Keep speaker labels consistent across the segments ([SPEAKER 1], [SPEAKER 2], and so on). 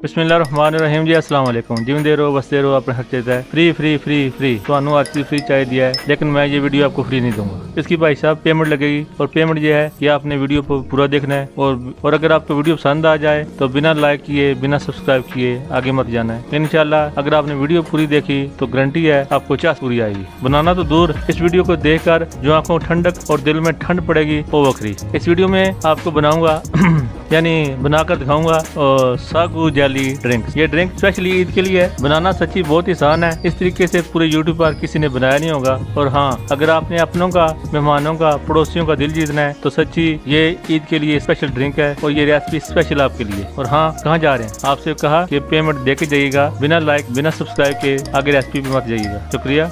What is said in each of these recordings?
[SPEAKER 1] बिस्मिल्लाहिर्रहमानिर्रहीम जी अस्सलाम वालेकुम। जिंदे रहो बसते रहो अपने हर चीज़ है फ्री फ्री फ्री फ्री। तो आज की फ्री चाय दिया है, लेकिन मैं ये वीडियो आपको फ्री नहीं दूंगा। इसकी भाई साहब पेमेंट लगेगी, और पेमेंट ये है कि आपने वीडियो को पूरा देखना है, और अगर आपको वीडियो पसंद आ जाए तो बिना लाइक किए बिना सब्सक्राइब किए आगे मत जाना है। इंशाल्लाह अगर आपने वीडियो पूरी देखी तो गारंटी है आपको चास पूरी आएगी। बनाना तो दूर, इस वीडियो को देखकर जो आंखों ठंडक और दिल में ठंड पड़ेगी वो वखरी। इस वीडियो में आपको बनाऊंगा यानी बनाकर दिखाऊंगा और सागू जेली ड्रिंक। ये ड्रिंक स्पेशली ईद के लिए है। बनाना सच्ची बहुत ही आसान है, इस तरीके से पूरे यूट्यूब पर किसी ने बनाया नहीं होगा। और हाँ, अगर आपने अपनों का, मेहमानों का, पड़ोसियों का दिल जीतना है तो सच्ची ये ईद के लिए स्पेशल ड्रिंक है, और ये रेसिपी स्पेशल आपके लिए। और हाँ, कहाँ जा रहे हैं, आपसे कहा कि पेमेंट दे के जाइएगा, बिना लाइक बिना सब्सक्राइब के आगे रेसिपी पे मत जाइएगा। शुक्रिया।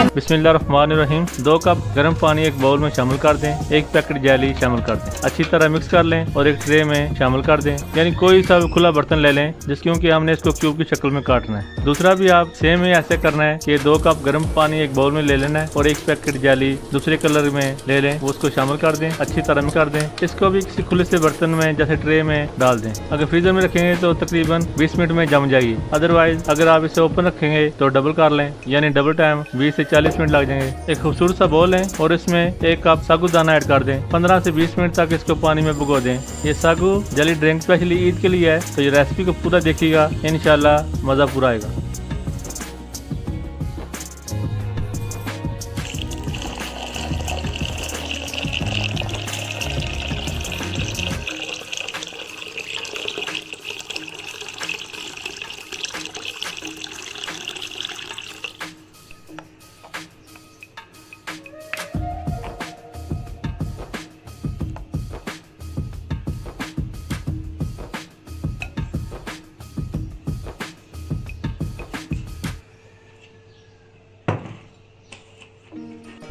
[SPEAKER 1] बिस्मिल्लाहिर्रहमानिर्रहीम। 2 कप गर्म पानी एक बाउल में शामिल कर दें। 1 पैकेट जेली शामिल कर दें, अच्छी तरह मिक्स कर लें और एक ट्रे में शामिल कर दें। यानी कोई सा भी खुला बर्तन ले लें, जिस क्योंकि हमने इसको क्यूब की शक्ल में काटना है। दूसरा भी आप सेम ही ऐसे करना है कि 2 कप गर्म पानी एक बाउल में ले लेना है और 1 पैकेट जेली दूसरे कलर में ले लें, वो उसको शामिल कर दें, अच्छी तरह मिक्स कर दें। इसको भी किसी खुले से बर्तन में जैसे ट्रे में डाल दें। अगर फ्रीजर में रखेंगे तो तकरीबन 20 मिनट में जम जाएगी। अदरवाइज अगर आप इसे ओपन रखेंगे तो डबल कर लें, यानी डबल टाइम 20 से 40 मिनट लग जाएंगे। एक खूबसूरत सा बोल है और इसमें 1 कप सागू दाना ऐड कर दें। 15 से 20 मिनट तक इसको पानी में भिगो दें। ये सागू जेली ड्रिंक स्पेशली ईद के लिए है, तो ये रेसिपी को पूरा देखिएगा, इंशाल्लाह मजा पूरा आएगा।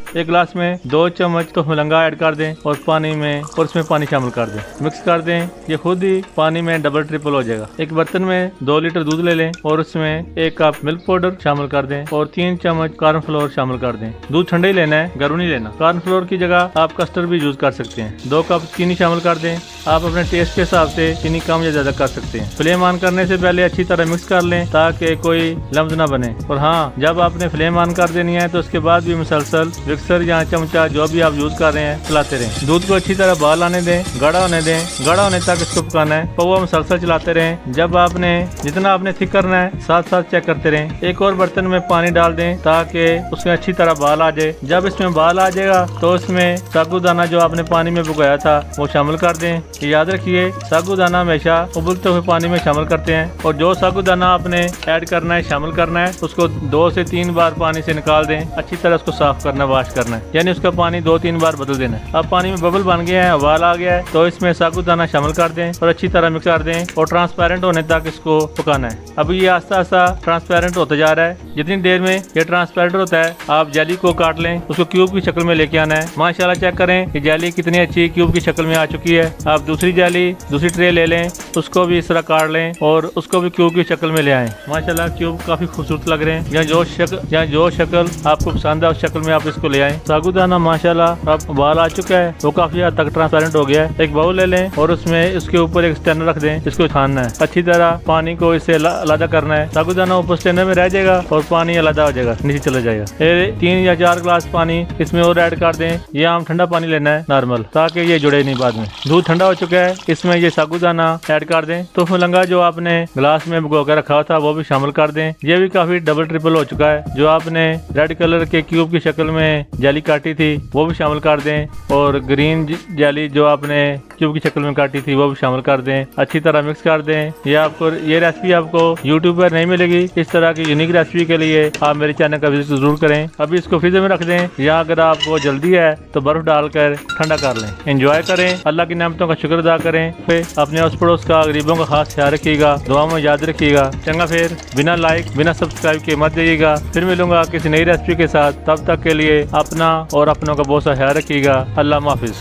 [SPEAKER 1] एक गिलास में 2 चम्मच तो मलंगा ऐड कर दें और पानी में, और इसमें पानी शामिल कर दें, मिक्स कर दें। ये खुद ही पानी में डबल ट्रिपल हो जाएगा। एक बर्तन में 2 लीटर दूध ले लें और उसमें 1 कप मिल्क पाउडर शामिल कर दें और 3 चम्मच कॉर्न फ्लोर शामिल कर दें। दूध ठंडा ही लेना है, गर्म नहीं लेना। कॉर्न फ्लोर की जगह आप कस्टर्ड भी यूज कर सकते हैं। 2 कप चीनी शामिल कर दें। आप अपने टेस्ट के हिसाब से चीनी कम या ज्यादा कर सकते हैं। फ्लेम ऑन करने से पहले अच्छी तरह मिक्स कर लें ताकि कोई लम्स ना बने। और हाँ, जब आपने फ्लेम ऑन कर देनी है तो उसके बाद भी मुसलसल मिक्सर या चमचा जो भी आप यूज कर रहे हैं चलाते रहें। दूध को अच्छी तरह बाल आने दें, गाढ़ा होने दें। गाढ़ा होने तक इसको पकाना है। पौवा मुसलसल चलाते रहें। जब आपने जितना आपने थिक करना है साथ साथ चेक करते रहें। एक और बर्तन में पानी डाल दें ताकि उसमें अच्छी तरह बाल आ जाए। जब इसमें बाल आ जाएगा तो इसमें सागूदाना जो आपने पानी में भिगोया था वो शामिल कर दें। याद रखिए, सागूदाना हमेशा उबलते हुए पानी में शामिल करते हैं, और जो सागूदाना आपने ऐड करना है, शामिल करना है, उसको 2 से 3 बार पानी से निकाल दें। अच्छी तरह उसको साफ करना, वॉश करना है, यानी उसका पानी 2-3 बार बदल देना है। अब पानी में बबल बन गया है, उबाल आ गया है, तो इसमें सागूदाना शामिल कर दें और अच्छी तरह मिक्स कर दें और ट्रांसपेरेंट होने तक इसको पकाना है। अभी ये आस्ता आस्ता ट्रांसपेरेंट होता जा रहा है। जितनी देर में ये ट्रांसपेरेंट होता है आप जेली को काट लें, उसको क्यूब की शक्ल में लेके आना है। माशाल्लाह चेक करें कि जेली कितनी अच्छी क्यूब की शक्ल में आ चुकी है। आप दूसरी जेली, दूसरी ट्रे ले लें, उसको भी इस तरह काट लें और उसको भी क्यूब की शक्ल में ले आएं। माशाल्लाह क्यूब काफी खूबसूरत लग रहे हैं। या जो शक्ल आपको पसंद है उस शक्ल में आप इसको ले आएं। सागूदाना माशाल्लाह अब उबाल आ चुका है, वो काफी हद तक ट्रांसपेरेंट हो गया है। एक बाउल ले लें और उसमें उसके ऊपर एक स्टैंडर रख दें, इसको छानना है। अच्छी तरह पानी को इससे अलग करना है। सागूदाना ऊपर स्टैंडर में रह जाएगा और पानी अलग हो जाएगा, नीचे चला जाएगा। 3 या 4 गिलास पानी इसमें और ऐड कर दें। ये आम ठंडा पानी लेना है नॉर्मल, ताकि ये जुड़े नहीं बाद में। दूध ठंडा हो चुका है, इसमें ये सागूदाना ऐड कर दें। तो मलंगा जो आपने गिलास में भिगो कर रखा था वो भी शामिल कर दें। ये भी काफी डबल ट्रिपल हो चुका है। जो आपने रेड कलर के क्यूब की शक्ल में जेली काटी थी वो भी शामिल कर दें, और ग्रीन जेली जो आपने क्यूब की शक्ल में काटी थी वो भी शामिल कर दें। अच्छी तरह मिक्स कर दें। ये रेसिपी आपको यूट्यूब पर नहीं मिलेगी। इस तरह की यूनिक रेसिपी के लिए आप मेरे चैनल का विजिट जरूर करें। अभी इसको फ्रीजर में रख दें, या अगर आपको जल्दी है तो बर्फ डालकर ठंडा कर लें। एंजॉय करें, अल्लाह की नेमतों का शुक्र अदा करें। फिर अपने आस पड़ोस का, गरीबों का खास ख्याल रखिएगा, दुआ में याद रखिएगा। चंगा फिर बिना लाइक बिना सब्सक्राइब के मत जाइएगा। फिर मिलूंगा किसी नई रेसिपी के साथ। तब तक के लिए अपना और अपनों का बहुत सा ख्याल रखिएगा। अल्लाह हाफिज।